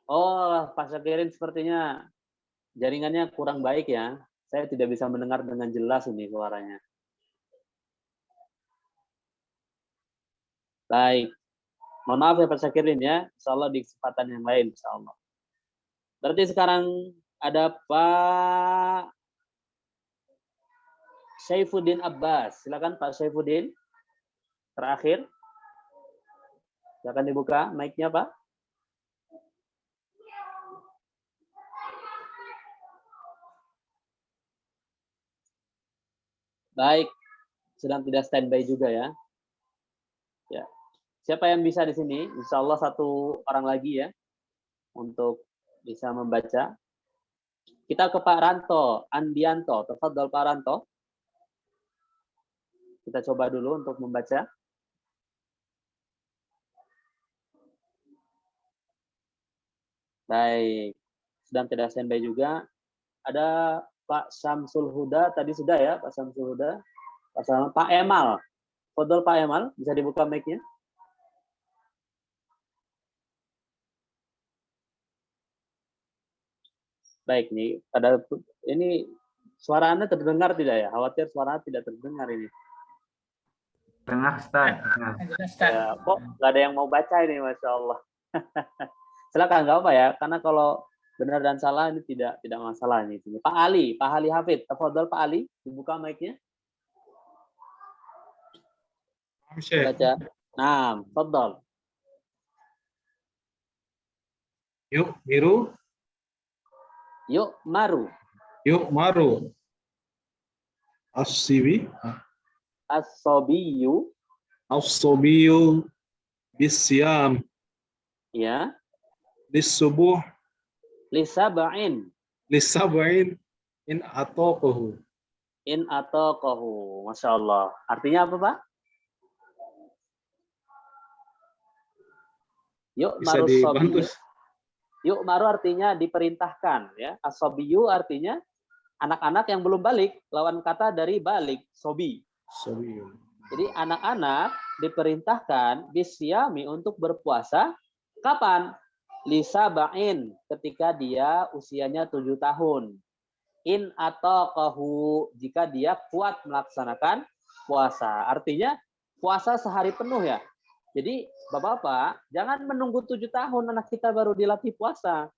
Speaker 1: Oh, Pak Syakirin sepertinya jaringannya kurang baik ya. Saya tidak bisa mendengar dengan jelas ini suaranya. Baik. Mohon maaf ya Pak Syakirin ya. Insya Allah di kesempatan yang lain. Insya Allah. Berarti sekarang ada Pak Syaifuddin Abbas. Silakan Pak Syaifuddin. Terakhir. Silakan dibuka mic-nya Pak. Baik, sedang tidak standby juga ya. Ya, siapa yang bisa di sini? Insya Allah satu orang lagi ya untuk bisa membaca. Kita ke Pak Ranto, Andianto. Tafadhol Pak Ranto. Kita coba dulu untuk membaca. Baik, sedang tidak standby juga. Ada Pak Syamsul Huda, tadi sudah ya Pak Syamsul Huda. Pak Emal. Fadhol Pak Emal, bisa dibuka mic-nya? Baik nih, ini suara Anda terdengar tidak ya? Khawatir suara Anda tidak terdengar ini.
Speaker 6: Tengah, Ustaz.
Speaker 1: Ya, kok nggak ada yang mau baca ini, Masya Allah. Silakan, nggak apa ya, karena kalau benar dan salah ini tidak masalah ini. Pak Ali Hafid, tafadhol Pak Ali, dibuka mic-nya. Baca. Nah, tafadhol.
Speaker 8: Yuk biru,
Speaker 1: Yuk maru.
Speaker 8: yuk maru. As-sibi,
Speaker 1: As-sobiyu.
Speaker 8: as-sobiyu bisyam,
Speaker 1: Ya.
Speaker 8: lis-subuh,
Speaker 1: Lisaba'in.
Speaker 8: lis-sab'in in ataqahu.
Speaker 1: In ataqahu. Masya Allah. Artinya apa Pak? Yuk
Speaker 8: Bisa
Speaker 1: maru
Speaker 8: dibantu.
Speaker 1: sobiyu. Yuk maru artinya diperintahkan ya. As-sobiyu artinya anak-anak yang belum balik, lawan kata dari balik, sobi.
Speaker 8: Sobiyu.
Speaker 1: Jadi anak-anak diperintahkan bisyami untuk berpuasa kapan? Lisaba'in, ketika dia usianya 7 tahun. In atau kahu, jika dia kuat melaksanakan puasa. Artinya puasa sehari penuh ya. Jadi Bapak-bapak, jangan menunggu 7 tahun anak kita baru dilatih puasa.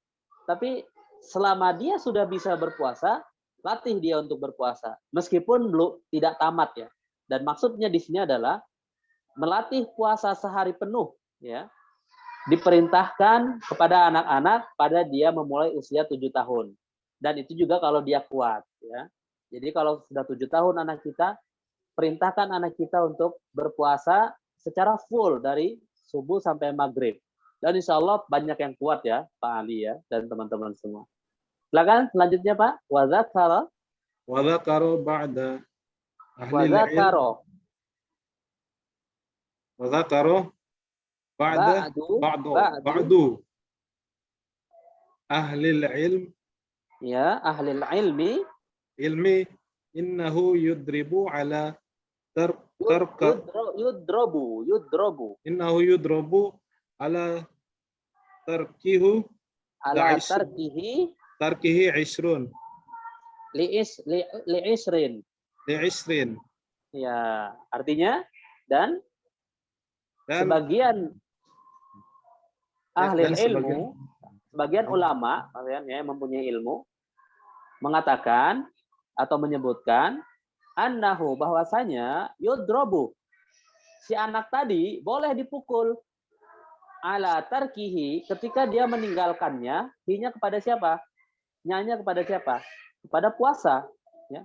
Speaker 1: Tapi selama dia sudah bisa berpuasa, latih dia untuk berpuasa. Meskipun belum tidak tamat ya. Dan maksudnya di sini adalah melatih puasa sehari penuh ya. Diperintahkan kepada anak-anak pada dia memulai usia 7 tahun. Dan itu juga kalau dia kuat ya. Jadi kalau sudah 7 tahun anak kita, perintahkan anak kita untuk berpuasa secara full dari subuh sampai maghrib. Dan insya Allah banyak yang kuat ya, Pak Ali ya, dan teman-teman semua. Silakan selanjutnya Pak. Wadzakara.
Speaker 8: Wadzakara ba'da ahli al-ilm.
Speaker 1: Wadzakara.
Speaker 8: Wadzakara ba'du ahli al-ilm.
Speaker 1: Ya, ahli ilmi.
Speaker 8: Ilmi innahu yudribu ala
Speaker 1: Yudrabu.
Speaker 8: Innahu yudrabu ala tarkihi isrun.
Speaker 1: Li'isrin. Ya, artinya dan sebagian ahli ilmu, sebagian ulama yang mempunyai ilmu mengatakan atau menyebutkan annahu, bahwasanya yudrobu, si anak tadi boleh dipukul ala tarkihi, ketika dia meninggalkannya, hinya kepada siapa? Nyanya kepada siapa? Kepada puasa ya.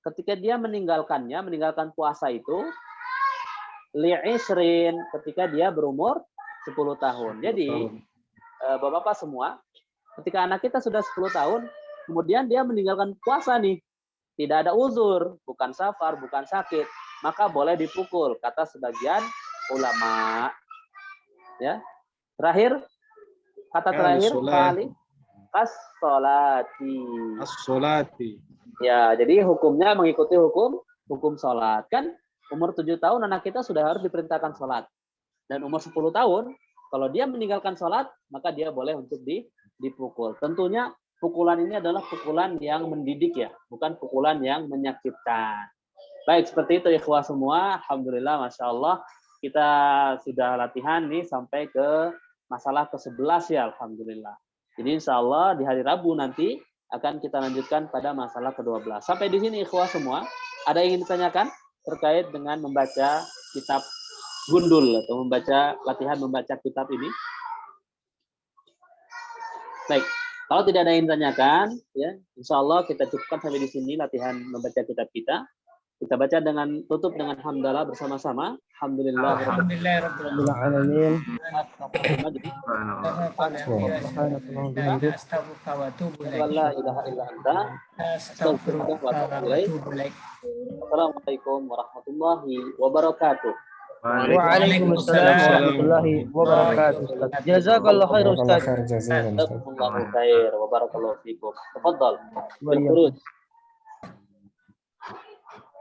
Speaker 1: Ketika dia meninggalkan puasa itu li'isrin, ketika dia berumur 10 tahun. Jadi Bapak-bapak semua, ketika anak kita sudah 10 tahun, kemudian dia meninggalkan puasa nih, tidak ada uzur, bukan safar, bukan sakit, maka boleh dipukul, kata sebagian ulama. Ya. Terakhir, kata terakhir,
Speaker 8: as-solati.
Speaker 1: Ya, jadi hukumnya mengikuti hukum sholat. Kan umur 7 tahun anak kita sudah harus diperintahkan sholat. Dan umur 10 tahun, kalau dia meninggalkan sholat, maka dia boleh untuk dipukul. Tentunya pukulan ini adalah pukulan yang mendidik ya, bukan pukulan yang menyakitkan. Baik, seperti itu ikhwah semua. Alhamdulillah, Masya Allah. Kita sudah latihan nih sampai ke masalah ke-11 ya, Alhamdulillah. Jadi insya Allah di hari Rabu nanti akan kita lanjutkan pada masalah ke-12. Sampai di sini ikhwah semua. Ada yang ingin ditanyakan terkait dengan membaca kitab gundul atau latihan membaca kitab ini? Baik. Kalau tidak ada yang ditanyakan, ya, insya Allah kita cukupkan sampai di sini latihan membaca kitab kita. Kita baca tutup dengan hamdalah bersama-sama. Alhamdulillah.
Speaker 3: Alhamdulillahirrahmanirrahim.
Speaker 1: Assalamualaikum warahmatullahi wabarakatuh.
Speaker 3: Waalaikumsalam warahmatullahi wabarakatuh. Jazakallah khair Ustaz.
Speaker 1: Jazakallahu khair wa barakallahu fikum. Tafadhal.